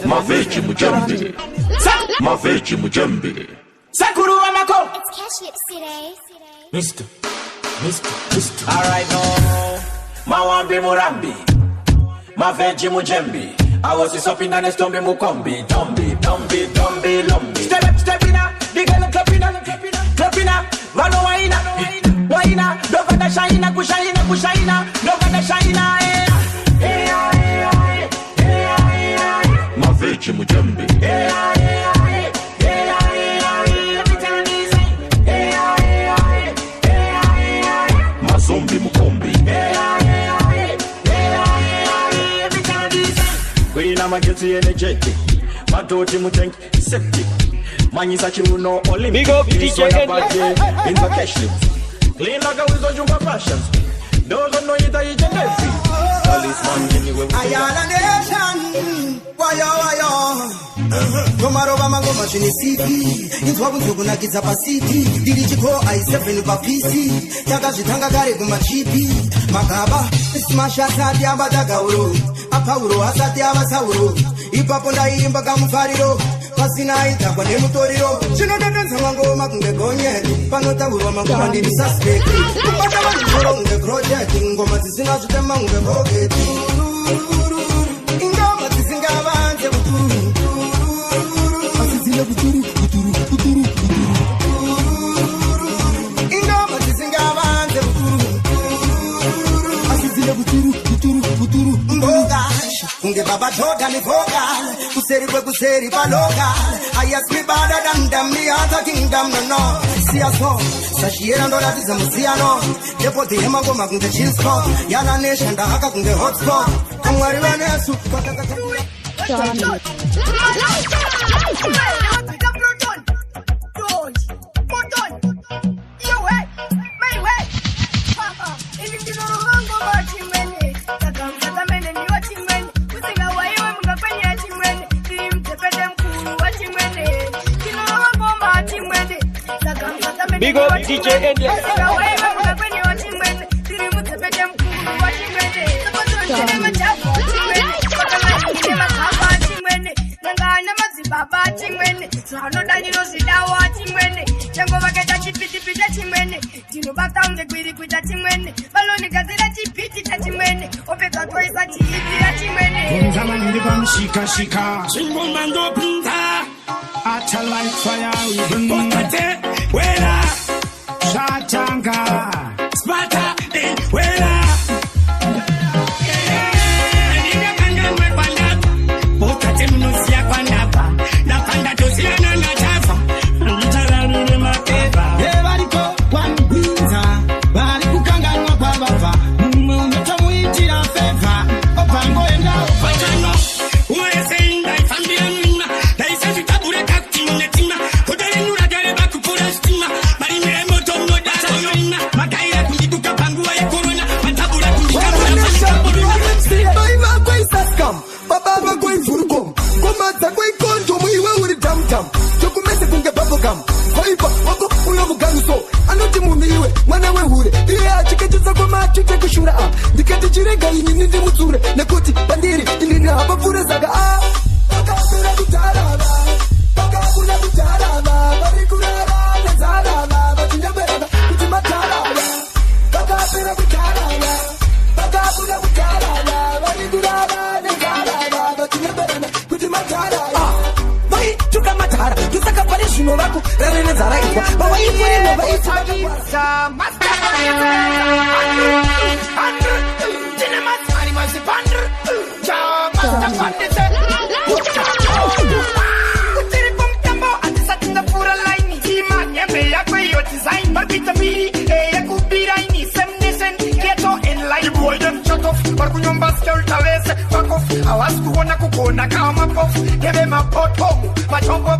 Mavete Mujambi. Mavete Mujambi. Sakuru Amako. It's Cash Lips today. Mister. Alright, no. Mawambi Murambi. Mavete Mujambi. I was up in the nest, Tombi Mukombi. Tombi, Lombi. Step in, the girl clapping, Vano Waina, Dovada Shaina, Kushaina, Dovada Shaina, Mavete Mujambi. Mazombi Mukombi. Queen Magazine energetic. Matoti Mutank septic. Manisa Chiruno Olympic. Big up DJ in vacation. Clean like a wizard jumpa fashions. Those who know it are each and every. Policeman anywhere. Ayala Nation. Wayo. Gomarova mangoma chini city. Intwa kunzukuna kitsa pa city. Dirichiko i7 pa PC. Takazvitanga kare kuma chipi. Magaba smash asati abadagauro. Apauro asati abasauro. Ipapo ndaimba kamufariro. Pasina ita kwa nemutoriro. Chinodadanza mangoma kunge gonye. Panotaurwa mangoma ndini suspect. Kupata vanhuro kunge project. Ngoma dzisina zvitema kunge pocket. Ingoma dzisingavanze kuturu. Asizile kuturu. Ingoma dzisingavanze kuturu. Asizile kuturu. Mboga kunge baba toda ni vocal. Kuseri palocal. I ask me better than them, the other kingdom no. See us all. Sashiera ndo latiza musiano. Depo the hemago magunge chill spot. Yana nation da haka kunge hotspot. Kumwari wanesu. Big up DJ Endless. Shika, Single Mando Pinta, Acha like fire, we burn Wela, Shatanga, Sparta, Wela. saka inini ndimutsure nekuti pandiri inini hapapfure saka vakapera kutarava vakakuna kutarava vari kurara nenzarava vachinyaberana kuti matarava vakapera kutarava vakakuna kutarava vari kurara nenzarava vachinyaberana kuti matarava vaituka matara tusaka pane zvino vako rare nenzaraitwa vavaifurimo vaisavisa Awasikuona kukona kama pofu Gebe mapoto, machombo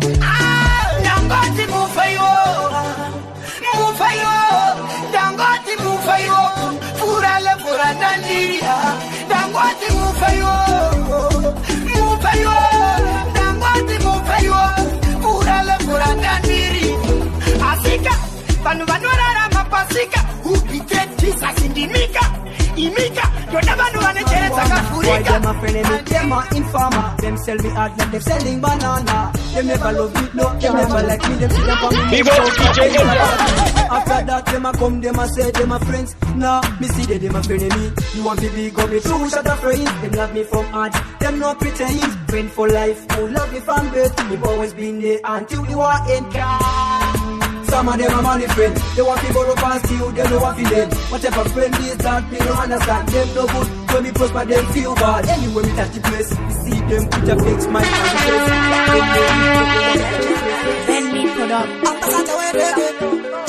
Dangoti mufayo Mufayo Dangoti mufayo Furale furandandiria Dangoti mufayo Mufayo Dangoti mufayo Furale furandandiria Asika Banu rara mapasika Upiketi sasindimika Imika, you're never know any chance I got food. Why them a frenemy, them a informer. Them sell me out like them selling banana. Them never love me, no, them never like me. Them see them for me. After that, them a come, them a say, them a friends. Nah, me see them a frenemy. You want to be go me true, shut up friends. Them love me from heart, them no pretend. Friend for life, who love me from birth. We've always been there until the war end. Some of them are money friend. They want to borrow past you, they don't want to dead. Whatever friend is that, they don't understand. Them no good, when we prosper, them feel bad. Anyway, we touch the place, we see them put a big smile on the face. Then we put up.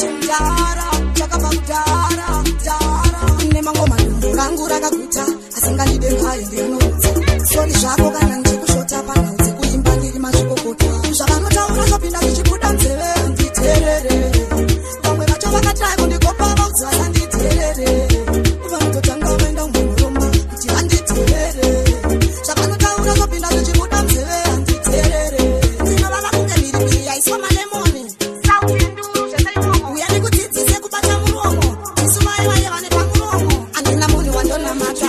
Chindara, chakabagdara, dara. Nemango manundu, rangura kakuta. Asingani dem hai, ndenoza. Soli shako kana nchikushota pana. Kuimba ngiri mashikokota. Shabano taura kapinda kichipuda mzewe. Kamwe vacho vakatrai kundikopa vakudzvasa nditerere vanototanga vaenda umuroma kuti handiterere zvakanotaura zvopinda zvichibuda mzeve handiterere dzinovava kunge mhiripiri yaiswa malemoni uya nekudzidzise kubata muromo isu mai vaye vane pamuromo handina munhu wandonamata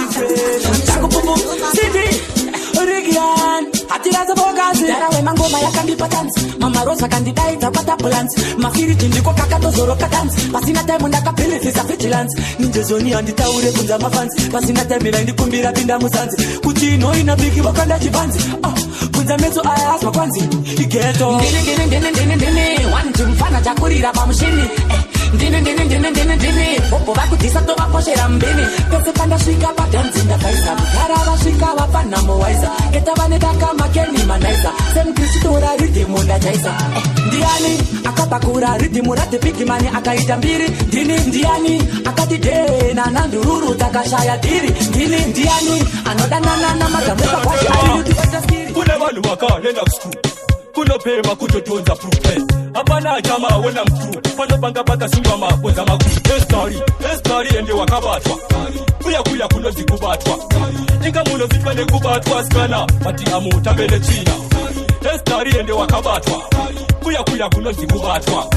Dara we mangoma yakandipa dance Mama Rosa kandidaita pata balance Mafiriti ndiko kakatozoroka dance Pasina time ndakapelefisa vigilance Ninjezoni handitaure kunza mafans Pasina time ndikumbira pinda musanzi Kuti ino inabiki wakanda chivanzi Kunza mezo ayasma kwanzi Igeto Ndini Wanti mfana chakurira pamushini Ndini Popo vakudisa tova poshera mbini Pese panda shika patenzi ndakaisa Mutara vashika vapana mowaisa Keta vanedaka makeni manaisa Sem Kristo rhythm ndachaisa Ndiani akapakura rhythm ratipiki mani akaita mbiri Ndiani akatide na nandururu takashaya diri Ndiani anodanana na magamuka kwa shari Kule wanu waka nenda school Kuno pema kutotonza proof Hapana jama wena mkuu Pano panga paka simba maponza maku Estari ende wakabatwa Kuya kuno zikubatwa Inga muno zitwende kubatwa skana Mati amu tambele china Estari ende wakabatwa Kuya kuno zikubatwa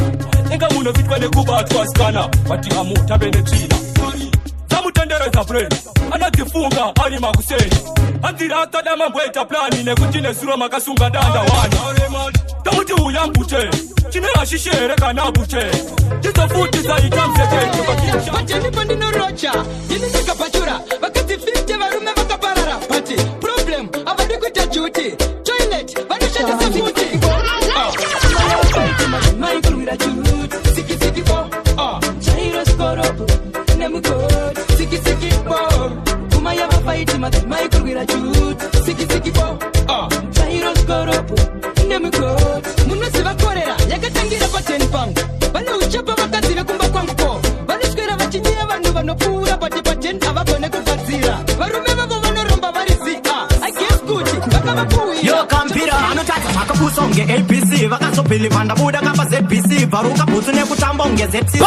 Inga muno zitwende kubatwa skana Mati amu tambele china Zamutendereza friend Anajifunga ali makuseni Andira atada mambweta plani Nekutine suro makasunga danda wani Tamuti uyambute Chinera shishere kanabute Tizo futi za itamseke Pachani pandino rocha Jini nika pachura Wakati 50 varume wakaparara Pati problem Avadi kuita chuti Toilet Vanusha tisa futi Michael with a chuti Siki bo Chairo skoropo Nemu god Siki bo Umaya wafaiti mati Michael with a chuti Siki bo Chairo skoropo Nemu god Munusi vakorera Yakatangira pa 10 pound Vane uchapa wakati vekumba kwangu po Vane skwera vachijia vandu vanopura Pati pa 10 avagone kufadzira Varume vavo vanoromba varizi I guess kuti Vakavapui Yo kampira Anotata makabuso nge APC Vakazopili vanda buda kapa ZPC Varuka butu ne kutambo nge ZPC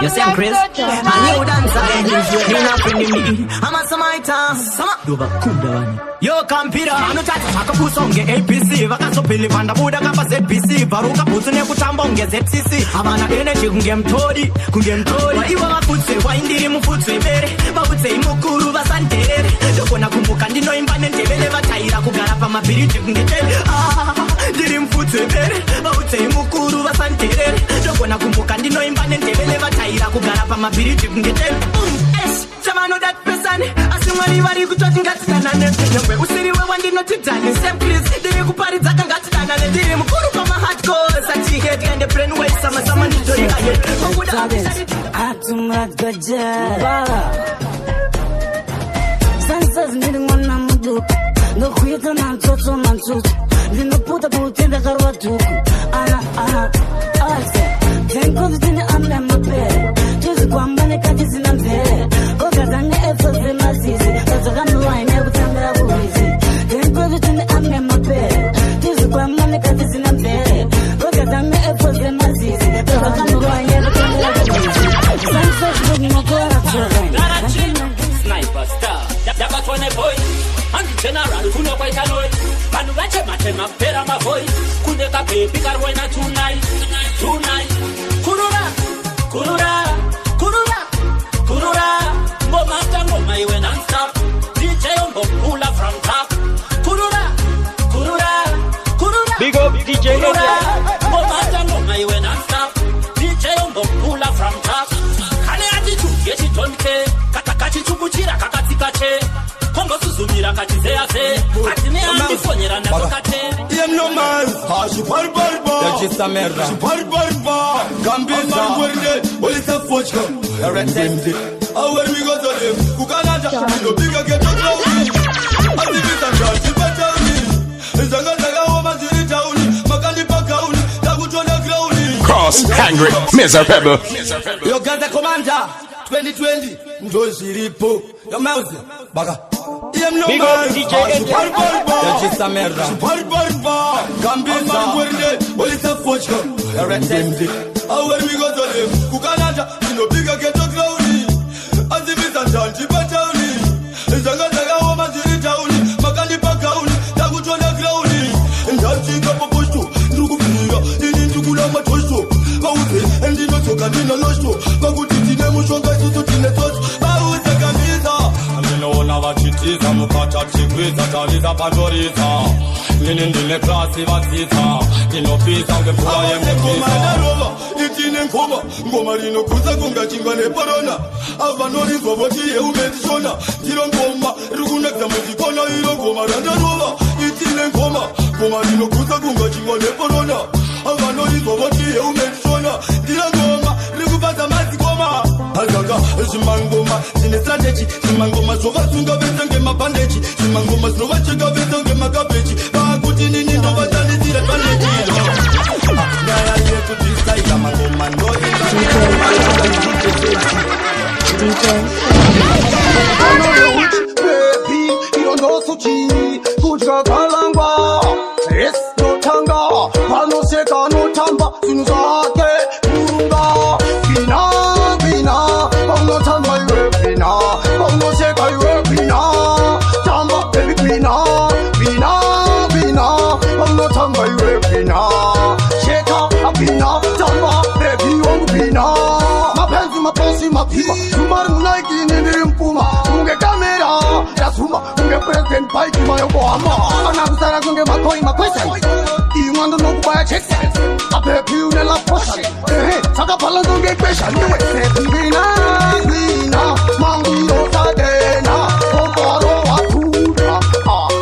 You see Chris? A new dancer. Me not friendly me. I'm a Samaritan. Duba Kundan. Yo computer. I'm not trying to pusonge APC. Vakasopili panda buda kapa ZPC. Varuka pusune kutambonge ZCC. Amana energy kungem tori. Iwa mafutse waindiri mufutse bere. Mafutse imukuru basantere. Dokona kumbuka ndino imbane ntebele vataira kugara pa mabiriti kungetele. Ndiri mfutse bere. Mafutse imukuru basantere. Dokona kumbuka ndino imbane ntebele vataira kugara pa mabiriti kungetele. Chamano that person. Asumani vari kutoka ngatitana. Nyambe usiriwe wandino titani. Same please. Diri kupari zaka ngatitana. Ndiri mukuru pa ma hardcore. Sachi head and the brain waves. Sama nitori aye. Atumat gajah. Sansas niri mwana muduk. No kuita nantoto mantutu. Dino puta putenda karwa tuku. Ana. Ase. Tenko vitini amne mape. Juzi kwa mbane kati zina mpere. Okazane efo zema zizi. Otaka mluwaine kutambea buwizi. Tenko vitini amne mape. Juzi kwa mbane kati zina mpere. Okazane efo zema zizi. Otaka mluwaine kutambea buwizi. Sansas niri mwana children. Sniper star. Yabatwane boy. And general kuno kwa itanoi. Panu wache matema pera ma boy. Kuneka baby karwena tonight. Kurura. Ngoma ngoma iwe non-stop. DJ Ombo Pula from top. Kurura. Big up DJ Kurura. Ngoma iwe non-stop. DJ Ombo Pula from top. Kane atitu yechi tonke. Katakachi chukuchira kakatikache. Kongo suzumira katizeaze. Atine andifonyera natokate. Yem no man. Hashi barbarba. Yajista merda. Barbarba. Gambeza wende. Olisa fochka. Remember. Where we go to them? Kukanada. No bigger get to know. Azibita jaji batauni. Zanga oma ziritauni. Makani pakauni. Takuchona grouni. Cross, angry, Mr. Pebble. Yo gaza commander. 2020. Ndozi ripo. Yo mouse. Baga. Big up DJ Yajista merda. Barbarba. Gambeza wende. Olisa fochka. Remember. Where we go to them? Kukanada. No bigger get to grouni. Azibita jaji batauni. Zanga oma ziritauni. Makani pakauni. Takuchona grouni. Ndachi kapo posto. Ndukupira. Ini ndukula matosto. Bauze. Ndino toka ndino losto. Bakutitine mushonga tututine tosto. Bauze kamisa. Aminoona vachitiza mukata chikwiza taliza patoriza. Nini ndile klasi vasita. Inopisa ungepula yemepisa. Itine nkoma. Ngoma rino kuza kunga chingwa neporona. Avanori zvovoti yeumedishona. Tiro ngoma. Rukunekza muzikona iro ngoma randarova. Itine nkoma. Ngoma rino kuza kunga chingwa neporona. Avanori zvovoti yeumedishona. Tiro ngoma. Rikupasa mazikoma. Azaka. Zimangoma. Zine strategy. Zimangoma zvovasunga vese ngemabandeji. Zimangoma zinovacheka vese ngemakabeji. Vakuti nini ndovazandisira twanejiro. Nyaya yetu tisaita mangoma ndoita. Baby, you know so cheap. Kuja kalangwa. Yes, no tanga. Pano seka no tamba. Sunuzake. Kurunga. Bina. Pano tamba yue bina. Pano seka yue bina. Tamba baby bina. Pano tamba yue bina. Sheka bina. Tamba baby wangu bina. Mapenzi mapima. Sumari unaikini nimpuma. Unge kamera ya suma. Unge present bike mayoko ama. Anakusara kunge makwesen. Iwando no kubaya chekse. Apepi unela posha. Saka pala zonge pesha. Niwe se bina. Mangi rosa dena. Koparo wakuna.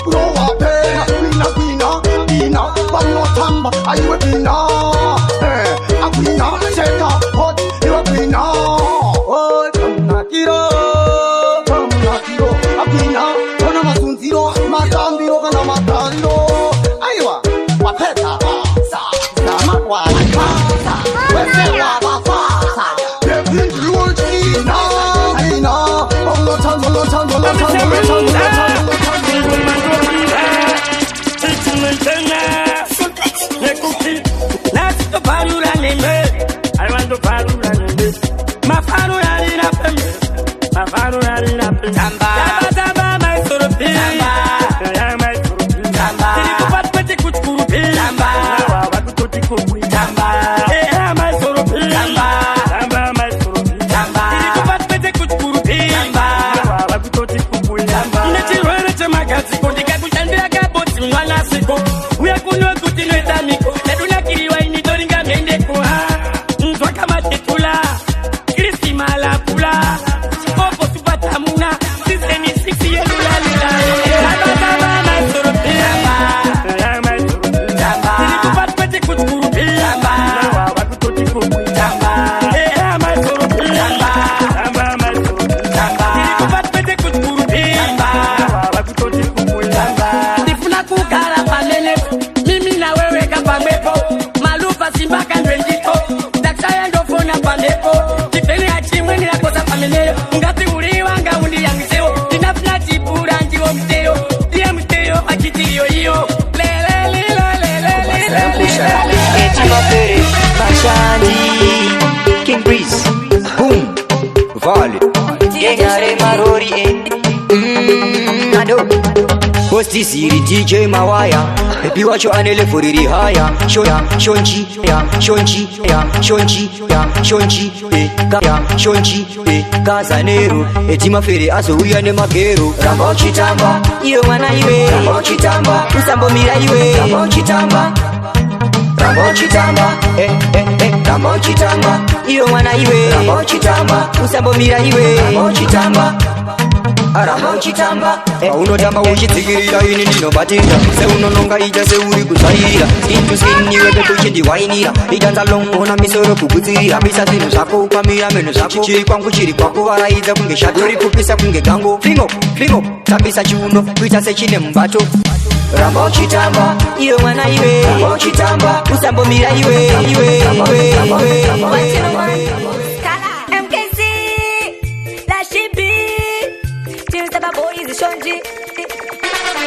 Roa pena. Bina. Pano tamba. Ayuwe bina. Bina. Cheka hot. Iwe bina. Abina, kona masunziro, matambiro kana matariro. Aiwa, wapeta, makwa, wesewa, wafasa. Devin Ruchina, Olo tango. Tamba, tamba, my soropi. Tamba, my soropi. Tamba, ilikupat pete kuchukurupi. Tamba, wakutoti kukui. Tamba, my soropi. Tamba, my soropi. Tamba, ilikupat pete kuchukurupi. Tamba, wakutoti kukui. Tamba, nechirwele chemagazi kondika kuchandira kaboti mwana siko. Uya kunwa kuti noetamiko. Neduna kiriwa initoringa mendeko. Mtwaka matetula. Kristi malapula. Popo supatamuna. Sisteni siksi yelula lila. Tamba, tamba, my soropi. Tamba, my soropi. Tamba, ilikupat pete kuchukurupi. Tamba, wakutoti kukui. Tamba, my soropi. Tamba, my soropi. Tamba, ilikupat pete kuchukurupi. Tamba, wakutoti kukui. Tamba, nifuna kukara pamene. Mimi na wewe kapambepo. Malupa simbaka ndwenjiko. Daksaya ndofona pambepo. Kipene achimwe nirakosa pameneyo. Ngati uliwanga undi yangiseo. Tinafuna chipura njiwo mteo. Diye mteo achitiyo iyo. King Breeze, boom, Vale, Gengare Marori, Ado, Posti Siri DJ Mawaya, Epi wacho anele furiri haya, Shoya, Shonchi, ya, Shonchi, ya, Shonchi, ya, Shonchi, ya, Shonchi, Kazanero, Etima Fere aso uyane makero, Rambo Chitamba, iyo wana iwe, Rambo Chitamba, Usambo mira iwe, Rambo Chitamba, Rambo Chitamba, Rambo Chitamba, iyo wana iwe, Rambo Chitamba, Usambo mira iwe, Rambo Chitamba, Rambo Chitamba, unotamba uchitsikirira ini ndinobatinda, se unononga ija se uri kutsvairira, into skin iwe beto chindiwainira, idanza longona misoro kukutsirira, bisa zvinhu zvako pamira meno zvako, chiri kwangu chiri kwako varaidza kunge shato, uri kupisa kunge gango, flingo, flingo, tambisa chiuno, kuita sechine mubato. Rambo Chitamba, iyo mwana iwe, Rambo Chitamba, usambo mira iwe, Kala MKC, la shibi, Teams the boys is shonji.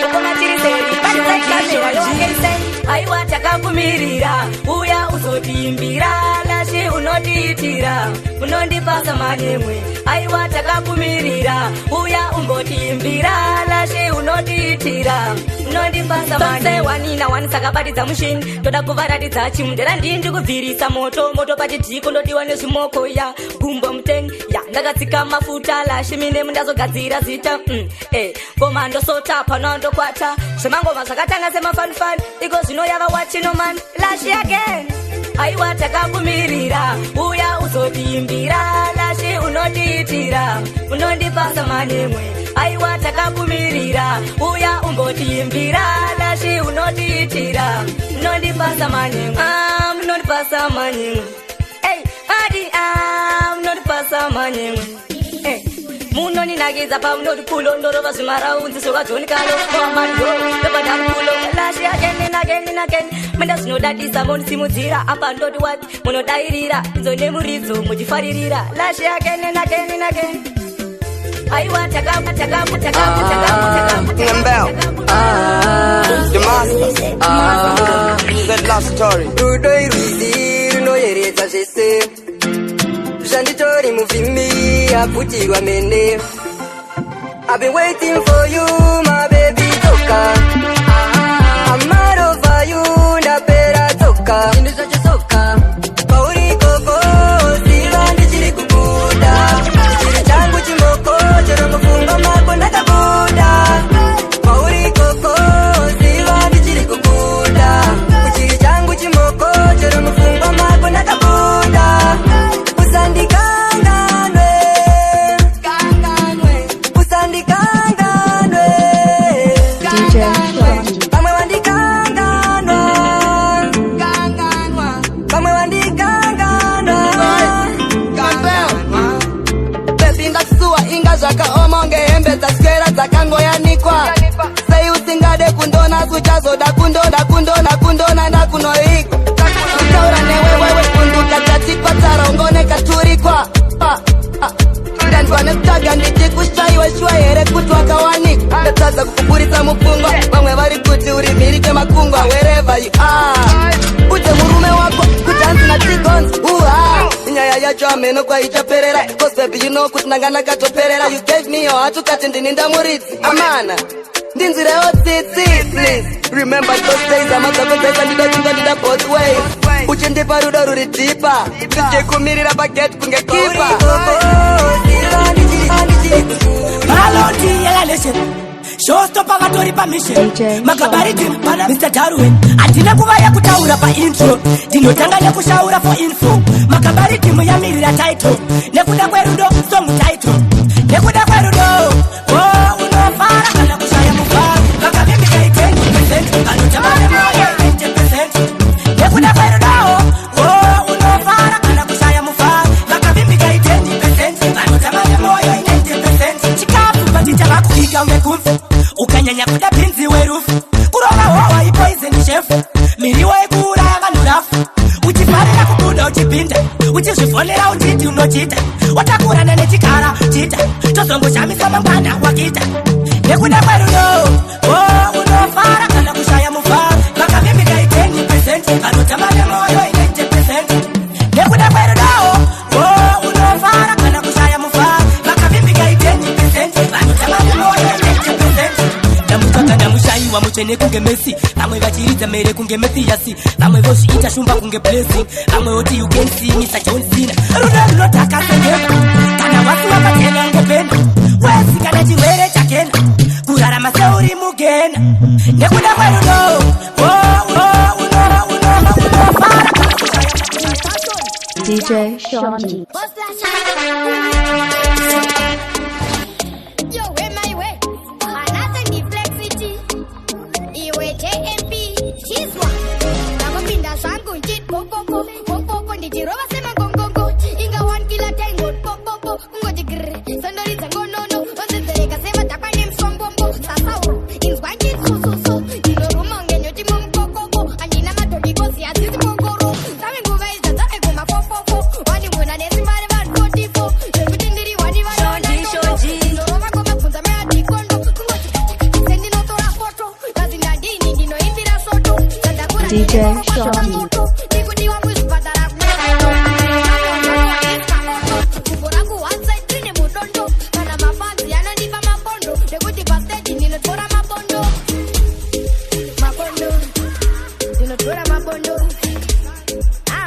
Ukona tiriseri, bali kamera yongense. Aiwata kakumirira, uya uzotimbira, lashi unotitira, unondipasa manyemwe. Aiwata kakumirira, uya umbotimbira, lashi unotitira, unondipasa manyemwe. Wanina wanisaka batidza mushini, toda kuvaratidza chimundera ndindi kubvirisa moto, moto patidhiko ndodiwa nezvimoko ya, gumbo mutengi, ya ndakatsika mafuta, lashi mine mundazogadzira zita, komando sota panondo kwata, zvemangoma zvakatanga semafanifani, iko zvino yava wachinoman, lashi again. Aiwata kakumirira, uya uzotimbira, lashi unotitira, unondipasa manyemwe. Aiwata kakumirira, uya umbotimbira, lashi unotitira, unondipasa manyemwe. Unondipasa manyemwe. Hey, adi unondipasa manyemwe. Hey. Munoni nagiza pa munodi pulo ndorova zimaraunzi soka Johnny Kalo kwa Mario Peppa pulo lashi again Menda sinodadisa moni simudzira apa ndodi wati munodairira inzo nemuridzo muchifaririra lashi again Aiwa taka the master, that love story. Rudoi ruzi runoyeredza zvese Zvanditori muvhimi aputirwa mene. I've been waiting for you, my baby toka. I'm out over you, ndapera toka. Chindu zvacho soka. Pauri koko, ziva ndichiri kubuda. Chiri changu chimoko, chero mufungo mako ndakabuda. Pauri koko, ziva ndichiri kubuda. Chiri changu chimoko, chero mufungo mako ndakabuda. yacho ameno kwa ichaperera. Cause baby you know kuti nangana katoperera. You gave me your heart ukati ndininda muridzi. Amana ndinzire otsitsi please. Remember those days amadzapedzesa ndida both ways. Uchindipa rudo ruri deeper. Tichikumirira pagate kunge keeper. Maloti yela listen. Showstopper vatori permission. Makabariti pana Mr. Darwin. Atina kuvaya kutaura pa intro. Dinotanga nekushaura for info. Makabariti muyamirira title. Nekuda kwerudo song title. Nekuda kwerudo. Oh unofara kana kushaya mufara. Kakavimbi kai 20%. Anutamane moyo 90%. Nekuda kwerudo. Oh unofara kana kushaya mufara. Kakavimbi kai 20%. Anutamane moyo 90%. Chikafu patita vakuika ungekumfu. Ukanyanya kuda pinzi werufu. Kurova hoa ipoizen chef. Miriwa ikura yakanurafu. Uchifarira kukuda uchipinda. Uchizvifonera uchiti unochita. Watakurana nechikara chita. Tozongo shamisa mangwana wakita. Nekuda kwerudo. Oh unofara kana kushaya mufara. Vakavimbi kai 10%. Anotamane moyo 90%. Nekuda kwerudo. Oh unofara kana kushaya mufara. Vakavimbi kai 10%. Anotamane moyo 90%. Namutaka namushaiwa muchene kunge Messi. Vamwe vachiridza mere kunge Messi. Vamwe vozviita shumba kunge blessing. Vamwe oti you can see Mr. John Cena. Rudo runotaka sengema. Kana wasi wakatena ngopena. Wesi kana chiwere chakena. Kurarama seuri mugena. Nekuda kwerudo. Unofara. DJ Shawnee. Yo, way my way. Another deflexity. Iwe JMP. She's one. Namapinda sangu njit popo. Popo ndijiroba sema gongongo. Inga one kila tengo popo. Ngoji grrr. Sondori zango no. Onzezereka sema takwane msombombo. Sasauro. Inzwanjit so. Dino rumonge nyoti mumkoko. Anjina matodiko siyazizi mongoro. Sami nguva izaza ego mapopo. Wani muna nesi mare van 44. Shemutindiri wani wani. Shoji. Ndorova goma kunza mea dikondo. Sendi no tora foto. Kazi ndandini ndino indira soto. DJ Shawnee. Nikudiwa mwizu patara kubora kuwanza itine mudondo. Kana mafanzi yananipa mabondo. Nekuti pasteji ninotora mabondo. Ninotora mabondo.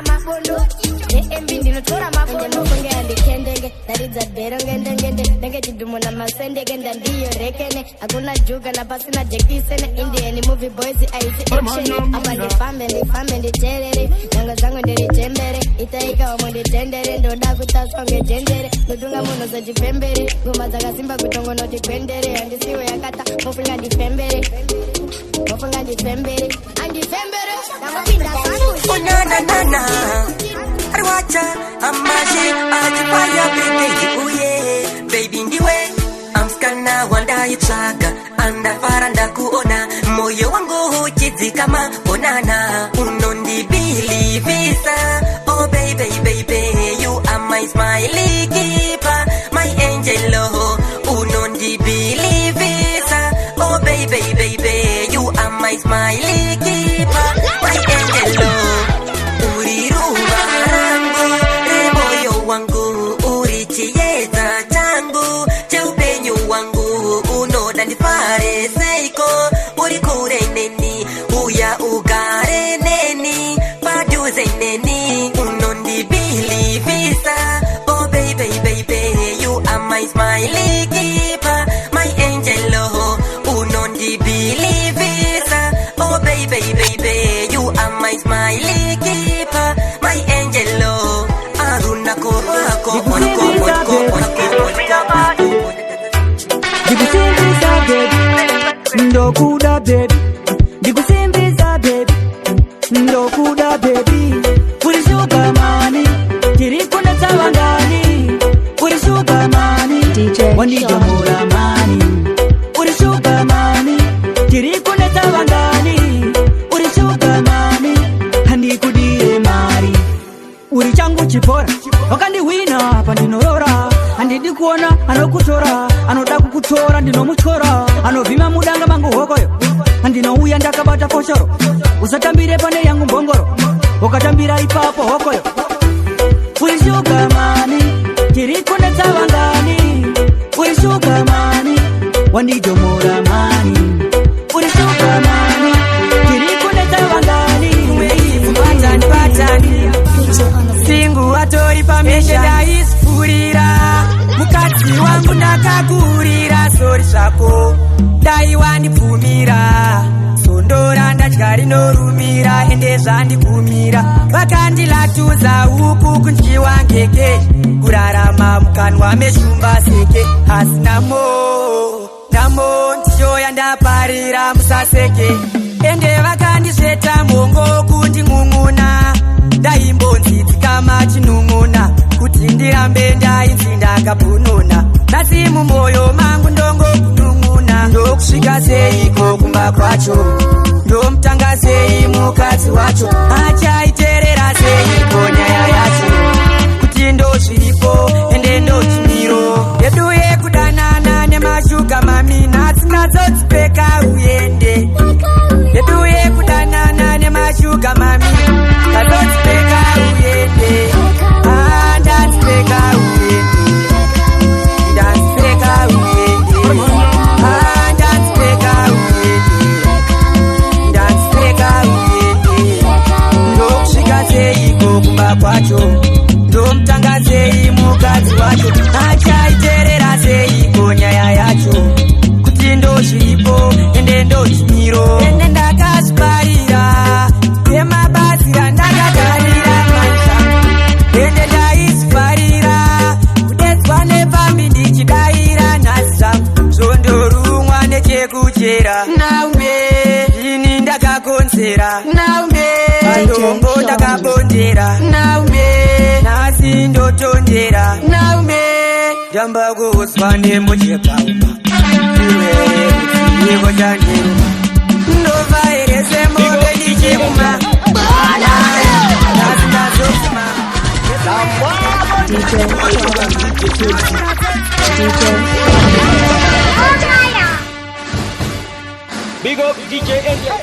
Mabondo. JMB ninotora mabondo. Munge andikendenge. Daridza bero ngende. Nenge chidumo na masendege ndandiyo rekene. Hakuna juga na pasi na jekisene. Indian movie boys aizi action. Apa ndifambe nditerere. Nanga zangu ndirichembere. Itaika wamo nditendere. Ndoda kutasonge jendere. Nudunga muno za jipembere. Ngoma zaka simba kutongo noti kwendere. Andisiwe yakata mufunga ndifembere. Andifembere. Namapinda sangu. Unana. Arwacha. Amashi. Ajifaya baby. Uye. Baby ndiwe. Amskana wanda ichaka. Andafara ndakuona. Moyo wangu chizi kama onana. Unondi bilivisa. Oh baby. You are my smiley keeper. My angel oh. Unondi bilivisa. Oh baby. You are my smiley keeper. My angel oh. Uriruwa rangu. Reboyo wangu. Urichieza changu. Cheupenyo wangu. Unoda nifare seiko. Urikure neni. Uya ugare neni. Paduze neni. Unondi bilivisa. Oh baby. You are my smiley keeper. My angel oh. Unondi bilivisa. Oh baby. You are my smiley keeper. My angel oh. Aruna korako. Ndikusimbiza baby, ndokuda baby. Ndikusimbiza baby, ndokuda baby. Uri sugar mami, tirikuna tawangani. Uri sugar mami, wanijamura mami. Uri sugar mami, tirikuna tawangani. Uri sugar mami, handikudie mari. Uri changu chipora, wakandi wina hapa ndinorora. Andidi kuona anokutora, anoda kukutora ndinomutora. Anovima mudanga mangu hokoyo, andinouya ndakabata foshoro. Usatambire pane yangu mbongoro, ukatambira ipapo hokoyo. Uri sugar mami. tiri kunetsa vangani uri shuga mani wanditomora mani uri shuga mani tiri kunetsa vangani batani batani singu atori pamisha daisfurira mukadzi wangu ndakakurira sori zvako dai wandipfumira sondora ndadya rinorumira ende zvandipfumira vakandilatuza uku kundyiwa ngeke kurarama mukanwa meshumba seke asi namo ndichoya ndaparira musaseke ende vakandisveta mongo kunding'ung'una ndaimbonzidzi kama chinun'una kuti ndirambe ndainzi ndakabhununa nasi mumwoyo mangu ndongo kunun'una ndokusvika seiko kumba kwacho ndomutanga sei mukadzi wacho achaiterera seiko nyaya yacho kuti ndozviripo ende ndochimiro yedu yekudanana nemashuga mami nhasi nadzodzipeka uyende yedu yekudanana nemashuga mami nadzodzipeka uyende ndadzipeka uyende ndadzipeka uyende ndadzipeka uyende ndadzipeka uyende ndokusvika seiko kumba kwacho ndomutanga sei mukadzi wacho achaiterera seiko nyaya yacho kuti ndozviripo ende ndochimiro ende ndakazviparira yemabasi randakagarira manzvangu ende ndaizviparira kudedzwa nepambi ndichidaira nhasi dzangu zvondorumwa nechekuchera naume ini ndakakonzera naume pandongo ndakabondera naume nhasi ndotondera naume ndamba kuuswa nemuchekauma iwe chandiruma ndova here semombe ndichimuma nhasi ndazofuma Big up DJ India.